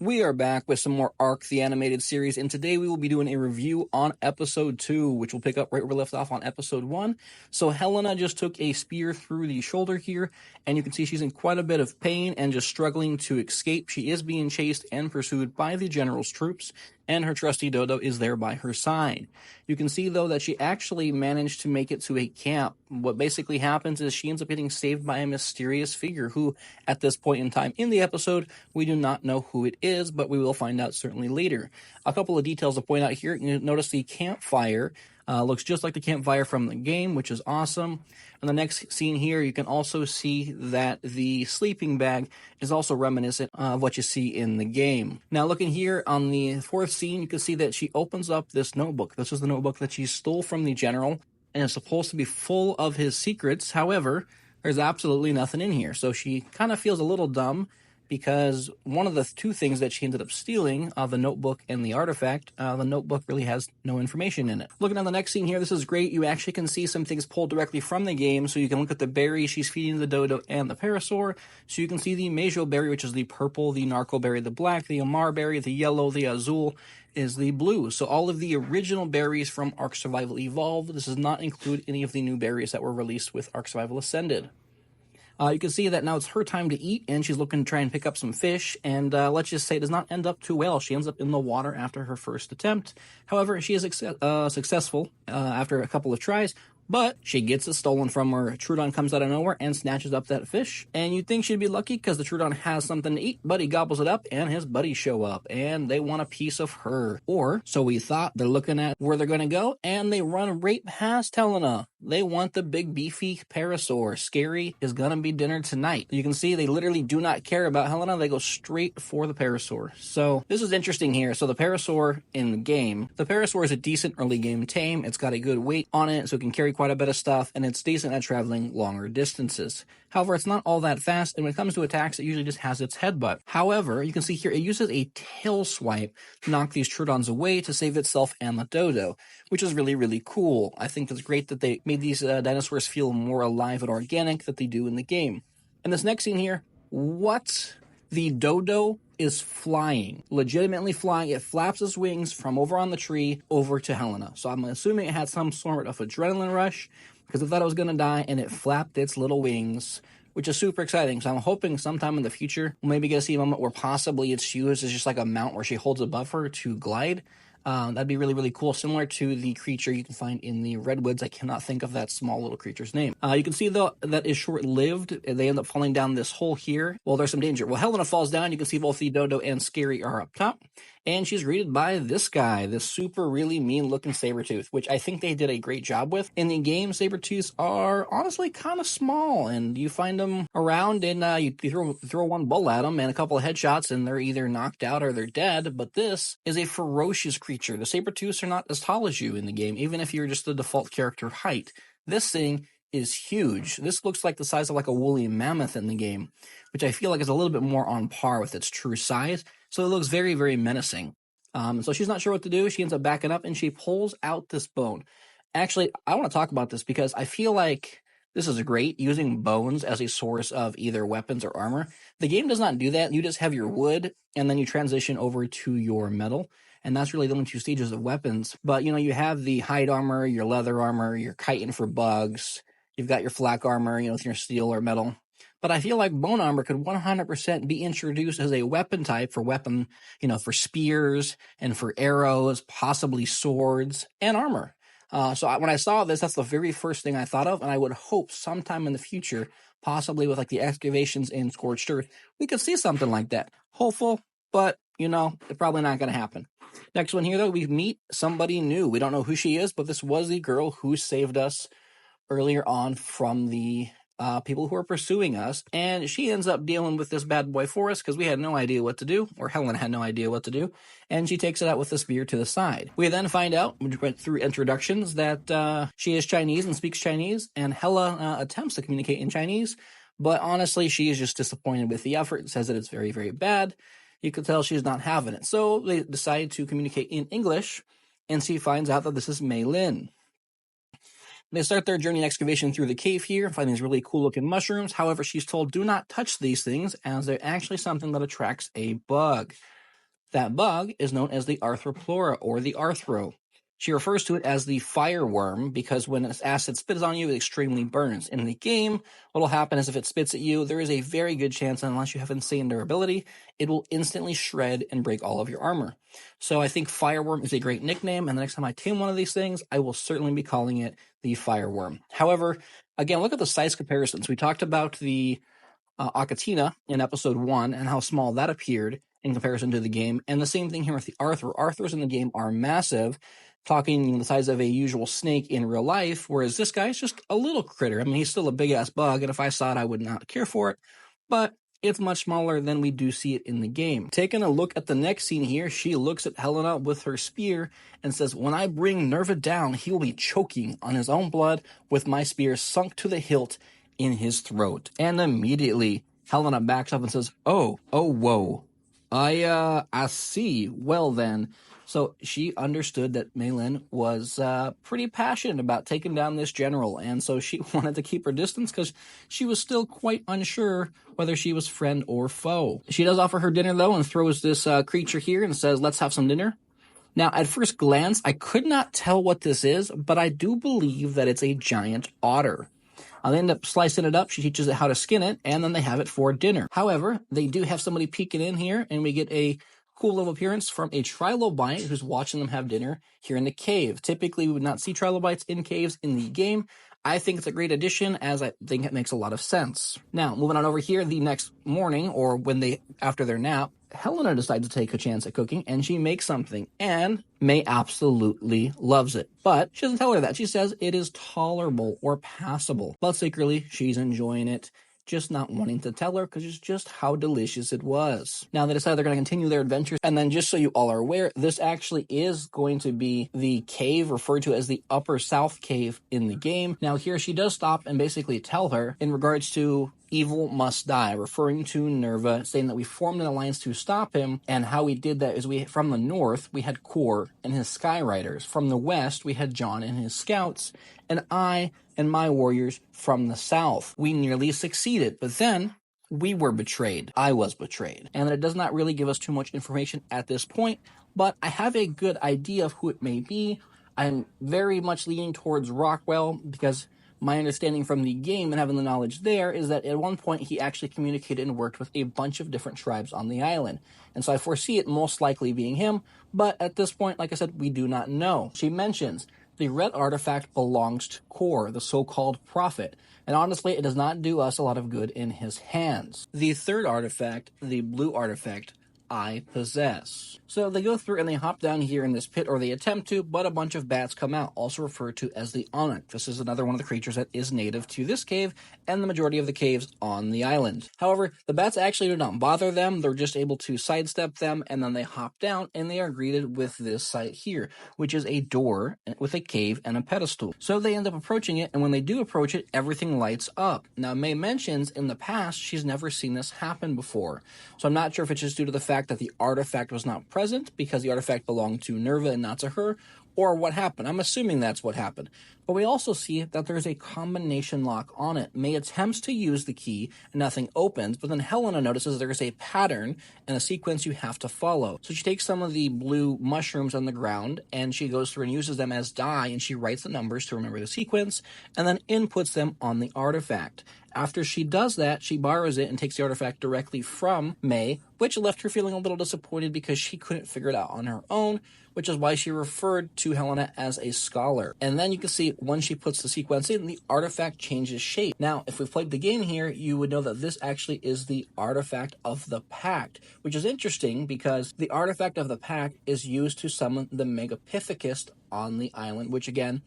We are back with some more Ark, the animated series, and today we will be doing a review on episode 2, which will pick up right where we left off on episode 1. So Helena just took a spear through the shoulder here, and you can see she's in quite a bit of pain and just struggling to escape. She is being chased and pursued by the general's troops, and her trusty Dodo is there by her side. You can see, though, that she actually managed to make it to a camp. What basically happens is she ends up getting saved by a mysterious figure who, at this point in time in the episode, we do not know who it is, but we will find out certainly later. A couple of details to point out here. You notice the campfire looks just like the campfire from the game, which is awesome. In the next scene here, you can also see that the sleeping bag is also reminiscent of what you see in the game. Now, looking here on the fourth scene, you can see that she opens up this notebook. This is the notebook that she stole from the general, and it's supposed to be full of his secrets. However, there's absolutely nothing in here. So she kind of feels a little dumb, because one of the two things that she ended up stealing, the notebook and the artifact, the notebook really has no information in it. Looking at the next scene here, this is great. You actually can see some things pulled directly from the game, so you can look at the berry she's feeding the Dodo and the Parasaur. So you can see the Mejo berry, which is the purple, the Narco berry, the black, the Amar berry, the yellow, the Azul is the blue. So all of the original berries from Ark Survival Evolved. This does not include any of the new berries that were released with Ark Survival Ascended. You can see that now it's her time to eat, and she's looking to try and pick up some fish, and let's just say it does not end up too well. She ends up in the water after her first attempt. However, she is successful after a couple of tries, but she gets it stolen from her. Trudon comes out of nowhere and snatches up that fish, and you'd think she'd be lucky because the Trudon has something to eat, but he gobbles it up, and his buddies show up, and they want a piece of her. Or, so we thought. They're looking at where they're going to go, and they run right past Helena. They want the big beefy Parasaur. Scary is gonna be dinner tonight. You can see they literally do not care about Helena. They go straight for the Parasaur. So this is interesting here. So the Parasaur in the game, the Parasaur is a decent early game tame. It's got a good weight on it, so it can carry quite a bit of stuff, and it's decent at traveling longer distances. However, it's not all that fast, and when it comes to attacks, it usually just has its headbutt. However, you can see here, it uses a tail swipe to knock these Trudons away to save itself and the Dodo, which is really, really cool. I think it's great that they made these dinosaurs feel more alive and organic than they do in the game. And this next scene here, what? The Dodo is flying, legitimately flying. It flaps its wings from over on the tree over to Helena. So I'm assuming it had some sort of adrenaline rush, because it thought it was going to die, and it flapped its little wings, which is super exciting. So I'm hoping sometime in the future, we'll maybe get to see a moment where possibly it's used as just like a mount where she holds above her to glide. That'd be really, really cool, similar to the creature you can find in the Redwoods. I cannot think of that small little creature's name. You can see, though, that is short-lived. They end up falling down this hole here. Well, there's some danger. Well, Helena falls down. You can see both the Dodo and Scary are up top. And she's greeted by this guy, this super, really mean-looking Sabertooth, which I think they did a great job with. In the game, Sabertooths are honestly kind of small, and you find them around, and you throw one bull at them and a couple of headshots, and they're either knocked out or they're dead. But this is a ferocious creature. The Sabertooths are not as tall as you in the game, even if you're just the default character height. This thing is huge. This looks like the size of like a woolly mammoth in the game, which I feel like is a little bit more on par with its true size. So it looks very, very menacing. So she's not sure what to do. She ends up backing up, and she pulls out this bone. Actually, I want to talk about this because I feel like this is great, using bones as a source of either weapons or armor. The game does not do that. You just have your wood, and then you transition over to your metal. And that's really the only two stages of weapons. But, you have the hide armor, your leather armor, your chitin for bugs. You've got your flak armor, with your steel or metal. But I feel like bone armor could 100% be introduced as a weapon type for for spears and for arrows, possibly swords and armor. So when I saw this, that's the very first thing I thought of. And I would hope sometime in the future, possibly with like the excavations in Scorched Earth, we could see something like that. Hopeful, but it's probably not going to happen. Next one here, though, we meet somebody new. We don't know who she is, but this was the girl who saved us earlier on from the people who are pursuing us, and she ends up dealing with this bad boy for us because we had no idea what to do, or Helen had no idea what to do, and she takes it out with the spear to the side. We then find out, we went through introductions, that she is Chinese and speaks Chinese, and Hela attempts to communicate in Chinese, but honestly, she is just disappointed with the effort and says that it's very, very bad. You can tell she's not having it. So they decide to communicate in English, and she finds out that this is Mei Lin. They start their journey and excavation through the cave here, find these really cool-looking mushrooms. However, she's told, do not touch these things, as they're actually something that attracts a bug. That bug is known as the arthroplora, or the arthro. She refers to it as the fireworm because when its acid spits on you, it extremely burns. In the game, what will happen is if it spits at you, there is a very good chance, unless you have insane durability, it will instantly shred and break all of your armor. So I think fireworm is a great nickname, and the next time I tame one of these things, I will certainly be calling it the fireworm. However, again, look at the size comparisons. We talked about the Akatina in episode 1 and how small that appeared in comparison to the game, and the same thing here with the Arthur. Arthurs in the game are massive, talking the size of a usual snake in real life, whereas this guy is just a little critter. I mean, he's still a big-ass bug, and if I saw it, I would not care for it, but it's much smaller than we do see it in the game. Taking a look at the next scene here, she looks at Helena with her spear and says, "When I bring Nerva down, he will be choking on his own blood with my spear sunk to the hilt in his throat." And immediately, Helena backs up and says, oh, whoa. I see. Well then. So she understood that Maylin was pretty passionate about taking down this general, and so she wanted to keep her distance because she was still quite unsure whether she was friend or foe. She does offer her dinner, though, and throws this creature here and says, "Let's have some dinner." Now, at first glance, I could not tell what this is, but I do believe that it's a giant otter. They end up slicing it up. She teaches it how to skin it, and then they have it for dinner. However, they do have somebody peeking in here, and we get a cool little appearance from a trilobite who's watching them have dinner here in the cave. Typically, we would not see trilobites in caves in the game. I think it's a great addition, as I think it makes a lot of sense. Now, moving on over here, the next morning, or after their nap, Helena decides to take a chance at cooking, and she makes something, and May absolutely loves it. But she doesn't tell her that. She says it is tolerable or passable. But secretly, she's enjoying it, just not wanting to tell her because it's just how delicious it was. Now, they decide they're going to continue their adventures, and then just so you all are aware, this actually is going to be the cave referred to as the Upper South Cave in the game. Now, here she does stop and basically tell her in regards to evil must die, referring to Nerva, saying that we formed an alliance to stop him, and how we did that is from the north, we had Kor and his Skyriders. From the west, we had John and his scouts, and I and my warriors from the south. We nearly succeeded, but then we were betrayed. I was betrayed. And it does not really give us too much information at this point, but I have a good idea of who it may be. I'm very much leaning towards Rockwell because my understanding from the game and having the knowledge there is that at one point he actually communicated and worked with a bunch of different tribes on the island. And so I foresee it most likely being him, but at this point, like I said, we do not know. She mentions the red artifact belongs to Kor, the so-called prophet, and honestly, it does not do us a lot of good in his hands. The third artifact, the blue artifact, I possess. So they go through and they hop down here in this pit, or they attempt to, but a bunch of bats come out, also referred to as the Onyx. This is another one of the creatures that is native to this cave and the majority of the caves on the island. However, the bats actually do not bother them. They're just able to sidestep them, and then they hop down and they are greeted with this sight here, which is a door with a cave and a pedestal. So they end up approaching it, and when they do approach it, everything lights up. Now, May mentions in the past she's never seen this happen before. So I'm not sure if it's just due to the fact that the artifact was not present because the artifact belonged to Nerva and not to her, or what happened. I'm assuming that's what happened. But we also see that there's a combination lock on it. May attempts to use the key and nothing opens, but then Helena notices there's a pattern and a sequence you have to follow. So she takes some of the blue mushrooms on the ground and she goes through and uses them as dye, and she writes the numbers to remember the sequence and then inputs them on the artifact. After she does that, she borrows it and takes the artifact directly from May, which left her feeling a little disappointed because she couldn't figure it out on her own, which is why she referred to Helena as a scholar. And then you can see when she puts the sequence in, the artifact changes shape. Now, if we've played the game here, you would know that this actually is the artifact of the Pact, which is interesting because the artifact of the Pact is used to summon the Megapithecus on the island, which again,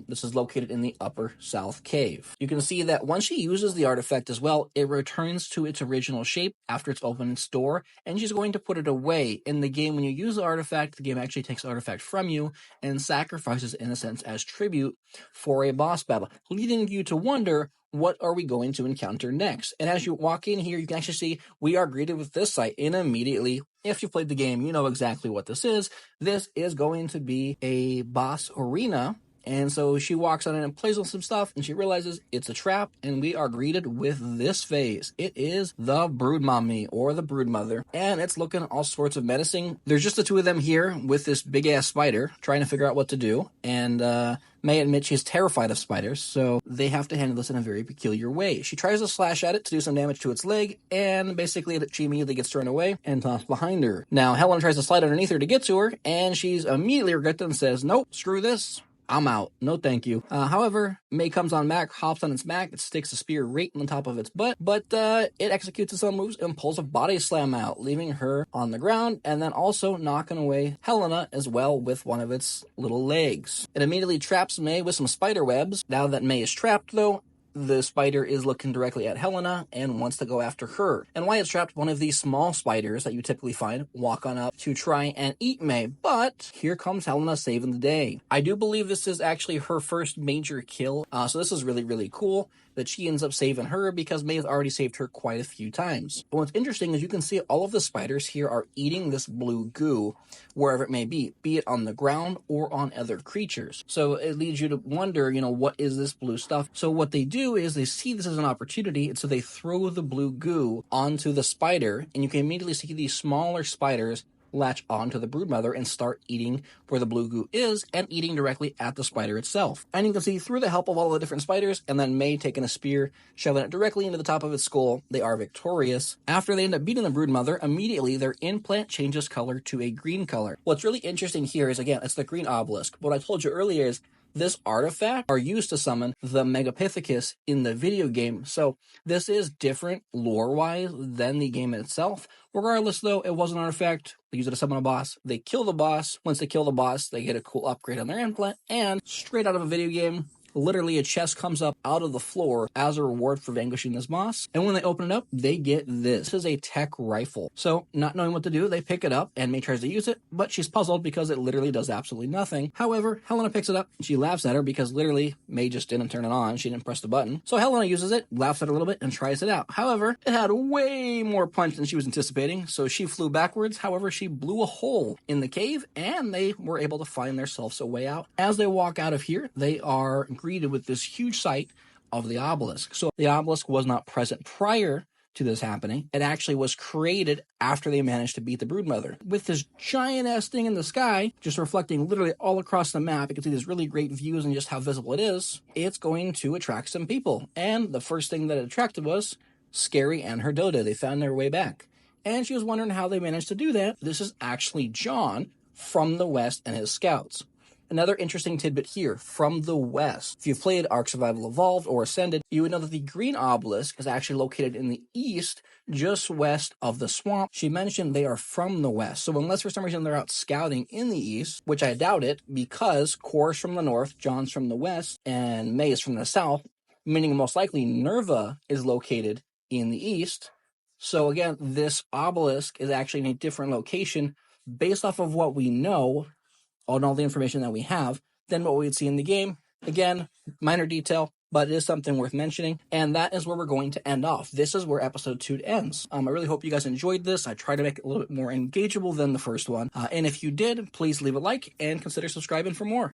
this is located in the Upper South Cave. You can see that once she uses the artifact as well, it returns to its original shape after it's opened its door, and she's going to put it away. In the game, when you use the artifact, the game actually takes the artifact from you and sacrifices, in a sense, as tribute for a boss battle, leading you to wonder, what are we going to encounter next? And as you walk in here, you can actually see we are greeted with this sight, and immediately, if you've played the game, you know exactly what this is. This is going to be a boss arena And so she walks on in and plays with some stuff, and she realizes it's a trap, and we are greeted with this phase. It is the brood mommy, or the brood mother, and it's looking all sorts of menacing. There's just the two of them here with this big-ass spider, trying to figure out what to do, and May admits she's terrified of spiders, so they have to handle this in a very peculiar way. She tries to slash at it to do some damage to its leg, and basically she immediately gets thrown away and tossed behind her. Now, Helena tries to slide underneath her to get to her, and she's immediately regretted and says, nope, screw this. I'm out. No thank you. However, May comes on back, hops on its back, it sticks a spear right on the top of its butt, but it executes its own moves and pulls a body slam out, leaving her on the ground, and then also knocking away Helena as well with one of its little legs. It immediately traps May with some spider webs. Now that May is trapped, though, the spider is looking directly at Helena and wants to go after her. And while it's trapped, one of these small spiders that you typically find walk on up to try and eat May. But here comes Helena saving the day. I do believe this is actually her first major kill. So this is really, really cool that she ends up saving her because May has already saved her quite a few times. But what's interesting is you can see all of the spiders here are eating this blue goo wherever it may be it on the ground or on other creatures. So it leads you to wonder, what is this blue stuff? So what they do is they see this as an opportunity, and so they throw the blue goo onto the spider, and you can immediately see these smaller spiders latch onto the broodmother and start eating where the blue goo is and eating directly at the spider itself. And you can see through the help of all the different spiders and then May taking a spear, shoving it directly into the top of its skull, they are victorious. After they end up beating the broodmother, immediately their implant changes color to a green color. What's really interesting here is, again, it's the green obelisk. What I told you earlier is this artifact are used to summon the Megapithecus in the video game, so this is different lore-wise than the game itself. Regardless, though, it was an artifact. They use it to summon a boss. They kill the boss. Once they kill the boss, they get a cool upgrade on their implant, and straight out of a video game, literally a chest comes up out of the floor as a reward for vanquishing this boss. And when they open it up, they get this. This is a tech rifle. So, not knowing what to do, they pick it up, and May tries to use it, but she's puzzled because it literally does absolutely nothing. However, Helena picks it up, and she laughs at her because literally May just didn't turn it on. She didn't press the button. So Helena uses it, laughs at her a little bit, and tries it out. However, it had way more punch than she was anticipating, so she flew backwards. However, she blew a hole in the cave, and they were able to find themselves a way out. As they walk out of here, they are greeted with this huge sight of the obelisk. So the obelisk was not present prior to this happening. It actually was created after they managed to beat the broodmother. With this giant-ass thing in the sky, just reflecting literally all across the map, you can see these really great views and just how visible it is. It's going to attract some people. And the first thing that it attracted was Scary and her Dodo. They found their way back. And she was wondering how they managed to do that. This is actually John from the West and his scouts. Another interesting tidbit here, from the west. If you've played Ark Survival Evolved or Ascended, you would know that the green obelisk is actually located in the east, just west of the swamp. She mentioned they are from the west. So unless for some reason they're out scouting in the east, which I doubt it, because Kor's from the north, John's from the west, and May is from the south, meaning most likely Nerva is located in the east. So again, this obelisk is actually in a different location based off of what we know on all the information that we have than what we would see in the game. Again, minor detail, but it is something worth mentioning. And that is where we're going to end off. This is where episode 2 ends. I really hope you guys enjoyed this. I tried to make it a little bit more engageable than the first one. And if you did, please leave a like and consider subscribing for more.